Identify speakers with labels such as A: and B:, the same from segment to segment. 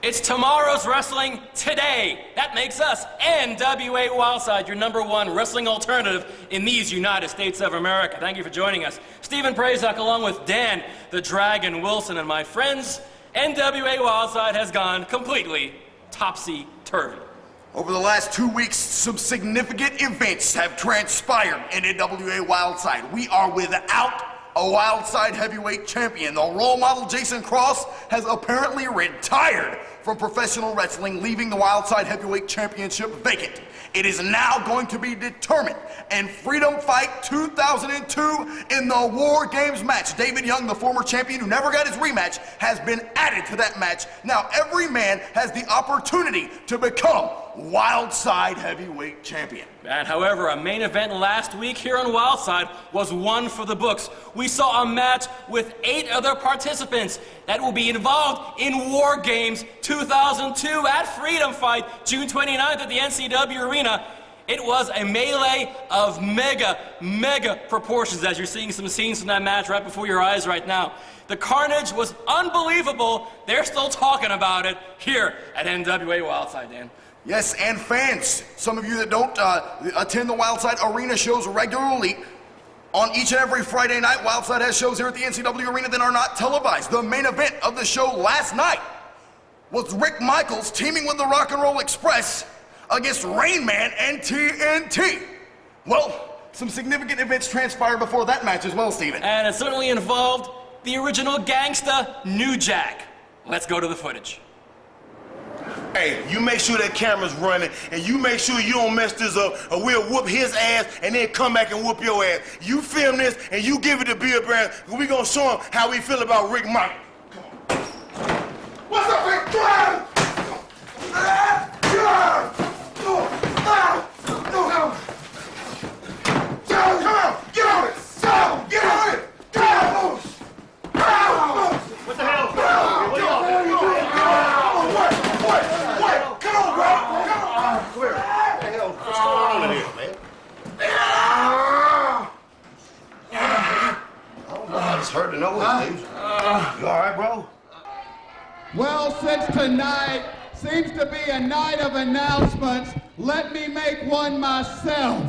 A: It's tomorrow's wrestling today. That makes us NWA Wildside, your #1 wrestling alternative in these United States of America. Thank you for joining us. Stephen Prazak along with Dan the Dragon Wilson and my friends. NWA Wildside has gone completely topsy-turvy.
B: Over the last 2 weeks, some significant events have transpired in NWA Wildside. We are without a Wildside heavyweight champion. The role model Jason Cross has apparently retired from professional wrestling, leaving the Wildside heavyweight championship vacant. It is now going to be determined in Freedom Fight 2002 in the War Games match. David Young, the former champion who never got his rematch, has been added to that match. Now every man has the opportunity to become Wildside heavyweight champion.
A: And however, a main event last week here on Wildside was one for the books. We saw a match with 8 other participants that will be involved in War Games 2002 at Freedom Fight, June 29th at the NCW Arena. It was a melee of mega proportions, as you're seeing some scenes from that match right before your eyes right now. The carnage was unbelievable. They're still talking about it here at NWA Wildside, Dan.
B: Yes, and fans, some of you that don't attend the Wildside Arena shows regularly, on each and every Friday night, Wildside has shows here at the NCW Arena that are not televised. The main event of the show last night was Rick Michaels teaming with the Rock and Roll Express against Rainman and TNT. Well, some significant events transpired before that match as well, Steven.
A: And it certainly involved the original gangsta, New Jack. Let's go to the footage.
C: Hey, you make sure that camera's running, and you make sure you don't mess this up, or we'll whoop his ass and then come back and whoop your ass. You film this, and you give it to Bill Behrens, and we gonna show him how we feel about Rick Michaels. What's up, Rick? Come on, get on it! Get on it! What the hell? What y'all doing? Wait! Come on, bro! Come on! Come here. What the hell? What's going on in here, man? I just heard the noise, dude. You all right, bro?
D: Well, since tonight seems to be a night of announcements, let me make one myself.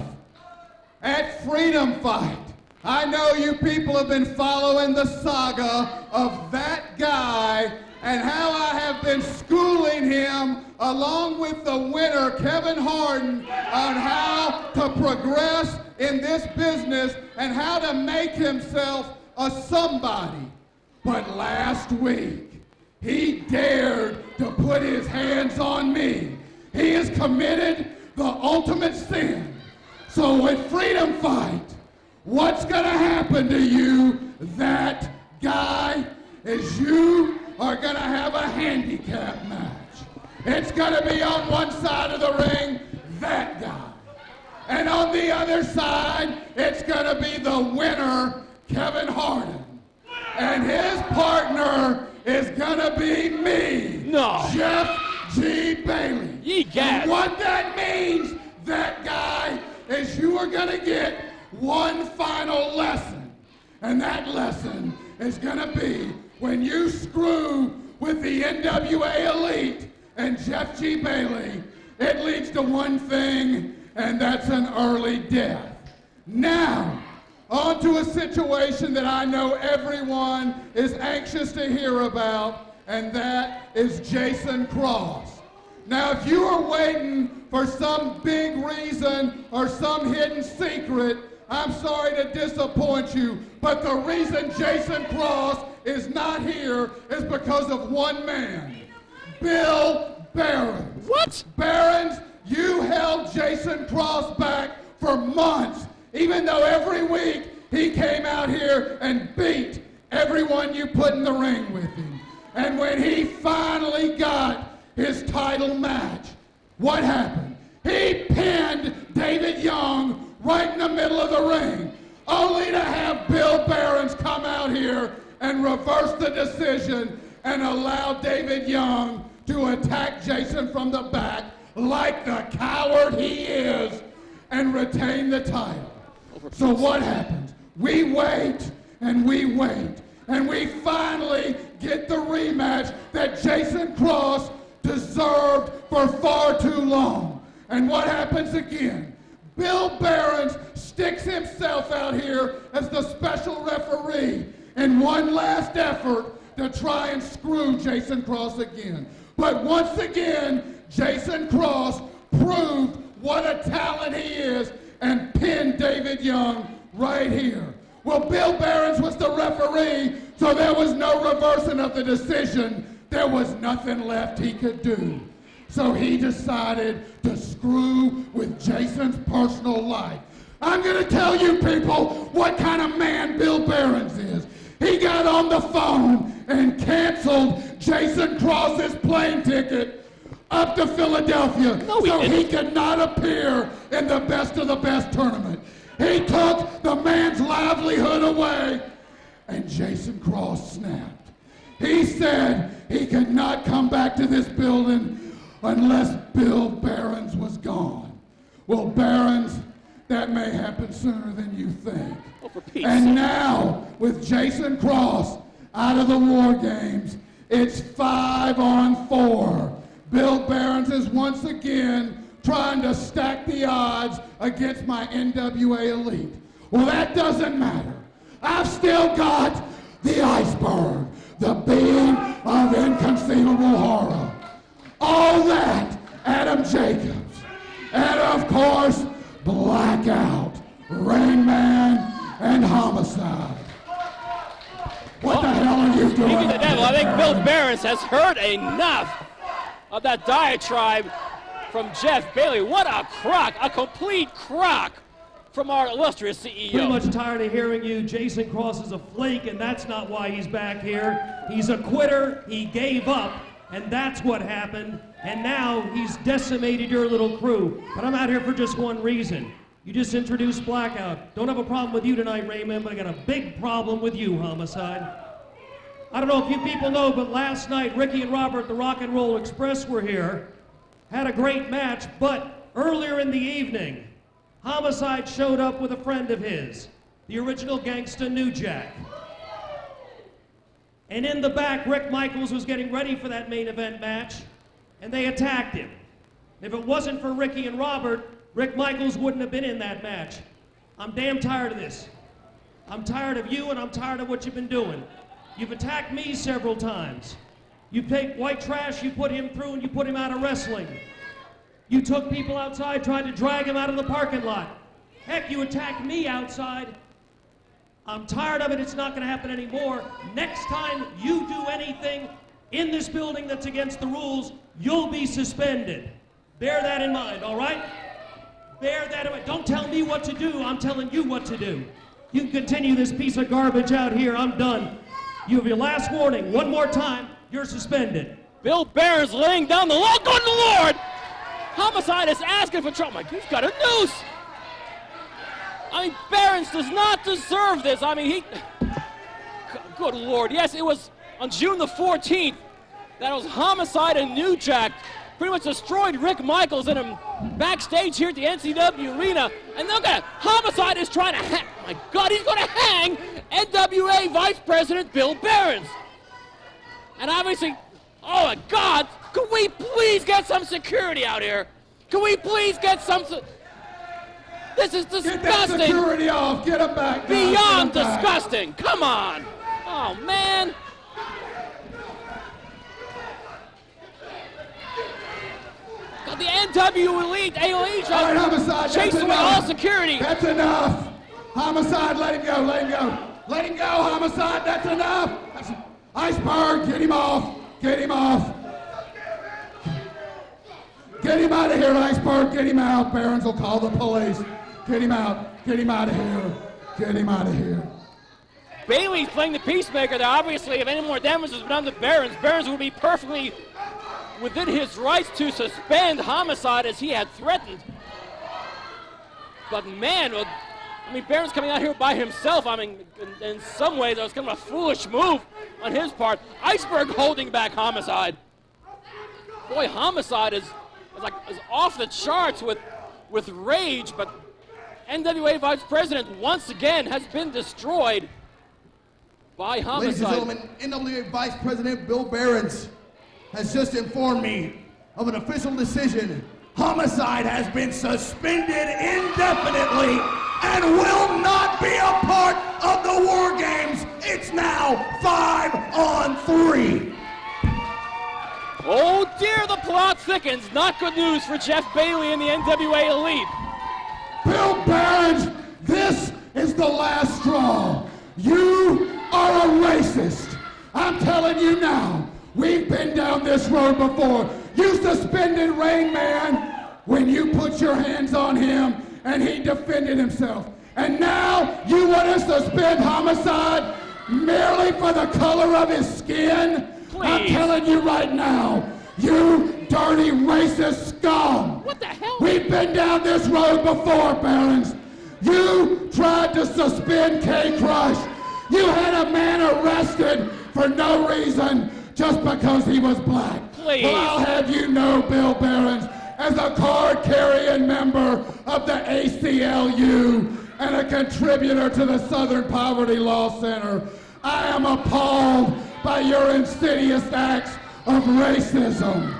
D: At Freedom Fight, I know you people have been following the saga of that guy and how I have been schooling him along with the winner, Kevin Harden, on how to progress in this business and how to make himself a somebody. But last week, he dared to put his hands on me. He has committed the ultimate sin. So with Freedom Fight, what's gonna happen to you, that guy, is you are gonna have a handicap match. It's gonna be on one side of the ring, that guy. And on the other side, it's gonna be the winner, Kevin Harden. And his partner is gonna be me, Jeff G. Bailey. And what that means, that guy, is you are gonna get one final lesson. And that lesson is gonna be when you screw with the NWA Elite and Jeff G. Bailey, it leads to one thing, and that's an early death. Now, on to a situation that I know everyone is anxious to hear about, and that is Jason Cross. Now, if you are waiting for some big reason or some hidden secret, I'm sorry to disappoint you, but the reason Jason Cross is not here is because of one man, Bill Behrens.
E: What?
D: Behrens, you held Jason Cross back for months, even though every week he came out here and beat everyone you put in the ring with him. And when he finally got his title match, what happened? He pinned David Young right in the middle of the ring, only to have Bill Behrens come out here and reverse the decision and allow David Young to attack Jason from the back like the coward he is and retain the title. So what happens? We wait and we wait and we finally get the rematch that Jason Cross reserved for far too long. And what happens again? Bill Behrens sticks himself out here as the special referee in one last effort to try and screw Jason Cross again. But once again, Jason Cross proved what a talent he is and pinned David Young right here. Well, Bill Behrens was the referee, so there was no reversing of the decision. There was nothing left he could do. So he decided to screw with Jason's personal life. I'm gonna tell you people what kind of man Bill Behrens is. He got on the phone and canceled Jason Cross's plane ticket up to Philadelphia so he could not appear in the Best of the Best tournament. He took the man's livelihood away, and Jason Cross snapped. He said he could not come back to this building unless Bill Behrens was gone. Well, Behrens, that may happen sooner than you think. And now, with Jason Cross out of the War Games, it's 5-on-4. Bill Behrens is once again trying to stack the odds against my NWA Elite. Well, that doesn't matter. I've still got the Iceberg, the being of inconceivable horror. All that, Adam Jacobs. And of course, Blackout, Rainman, and Homicide. What the hell are you doing?
A: Speaking of the devil, I think Bill Behrens has heard enough of that diatribe from Jeff Bailey. What a crock, a complete crock from our illustrious CEO.
E: Pretty much tired of hearing you. Jason Cross is a flake, and that's not why he's back here. He's a quitter. He gave up, and that's what happened. And now he's decimated your little crew. But I'm out here for just one reason. You just introduced Blackout. Don't have a problem with you tonight, Rainman, but I got a big problem with you, Homicide. I don't know if you people know, but last night, Ricky and Robert, the Rock and Roll Express, were here. Had a great match, but earlier in the evening, Homicide showed up with a friend of his, the original gangsta New Jack. And in the back, Rick Michaels was getting ready for that main event match, and they attacked him. If it wasn't for Ricky and Robert, Rick Michaels wouldn't have been in that match. I'm damn tired of this. I'm tired of you, and I'm tired of what you've been doing. You've attacked me several times. You take white trash, you put him through, and you put him out of wrestling. You took people outside, tried to drag him out of the parking lot. Heck, you attacked me outside. I'm tired of it. It's not going to happen anymore. Next time you do anything in this building that's against the rules, you'll be suspended. Bear that in mind, all right? Bear that in mind. Don't tell me what to do. I'm telling you what to do. You can continue this piece of garbage out here. I'm done. You have your last warning. One more time, you're suspended.
A: Bill Behrens laying down the law. Good Lord! Homicide is asking for trouble. He's got a noose. I mean, Behrens does not deserve this. I mean, good Lord. Yes, it was on June the 14th that it was Homicide and New Jack pretty much destroyed Rick Michaels in him backstage here at the NCW Arena. And look at it. Homicide is trying to hang. Oh my God, he's going to hang NWA Vice President Bill Behrens. And obviously, oh my God, could we please get some security out here? Can we please get some... This is disgusting.
D: Get that security off. Get him back.
A: Beyond disgusting. Come on. Oh, man. Got the NWA Elite, Elite,
D: all right, Homicide,
A: chasing away all security.
D: That's enough. Homicide, let him go, let him go. Let him go, Homicide, that's enough. Iceberg, get him off. Get him off. Get him out of here, Iceberg. Get him out. Behrens will call the police. Get him out. Get him out of here. Get him out of here.
A: Bailey's playing the peacemaker there. Obviously, if any more damage has been done to Behrens, Behrens would be perfectly within his rights to suspend Homicide as he had threatened. But man, I mean, Behrens coming out here by himself, I mean, in some ways, that was kind of a foolish move on his part. Iceberg holding back Homicide. Boy, Homicide is off the charts with rage, but NWA Vice President once again has been destroyed by Homicide.
B: Ladies and gentlemen, NWA Vice President Bill Behrens has just informed me
D: of an official decision, Homicide has been suspended indefinitely and will not be a part of the War Games. It's now 5-on-3.
A: Oh dear, the plot thickens. Not good news for Jeff Bailey and the NWA Elite.
D: Bill Behrens, this is the last straw. You are a racist. I'm telling you now, we've been down this road before. You suspended Rainman when you put your hands on him and he defended himself. And now you want to suspend Homicide merely for the color of his skin?
A: Please.
D: I'm telling you right now, you dirty racist scum.
A: What the hell?
D: We've been down this road before, Behrens. You tried to suspend K-Crush. You had a man arrested for no reason just because he was black.
A: Please.
D: Well, I'll have you know, Bill Behrens, as a card-carrying member of the ACLU and a contributor to the Southern Poverty Law Center, I am appalled by your insidious acts of racism,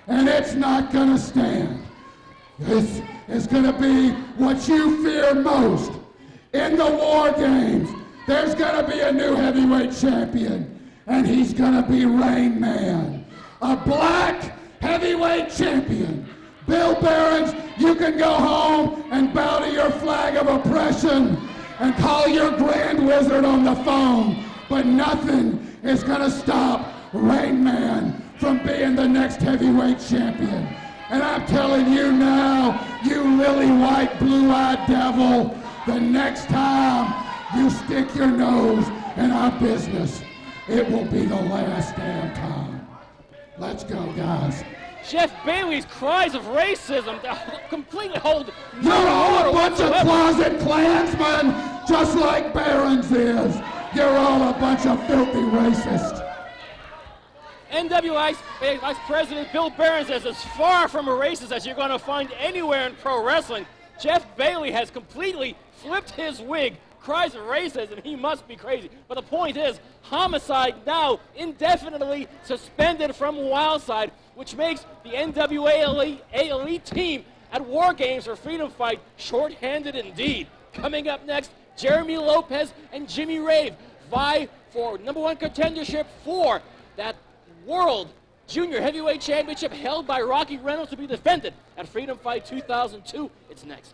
D: and it's not gonna stand. This is gonna be what you fear most. In the War Games, there's gonna be a new heavyweight champion, and he's gonna be Rainman, a black heavyweight champion. Bill Behrens, you can go home and bow to your flag of oppression and call your grand wizard on the phone, but nothing is gonna stop Rainman from being the next heavyweight champion. And I'm telling you now, you lily-white, blue-eyed devil, the next time you stick your nose in our business, it will be the last damn time. Let's go, guys.
A: Jeff Bailey's cries of racism completely hold
D: You're
A: no
D: all a
A: water
D: bunch of
A: whatsoever.
D: closet Klansmen, just like Behrens is. You're all a bunch of filthy racists.
A: NWA Vice President Bill Behrens says as far from a racist as you're going to find anywhere in pro wrestling. Jeff Bailey has completely flipped his wig. Cries of racism, he must be crazy. But the point is, Homicide now indefinitely suspended from Wildside, which makes the NWA Elite team at War Games for Freedom Fight short-handed indeed. Coming up next, Jeremy Lopez and Jimmy Rave vie for #1 contendership for that World Junior Heavyweight Championship held by Rocky Reynolds to be defended at Freedom Fight 2002. It's next.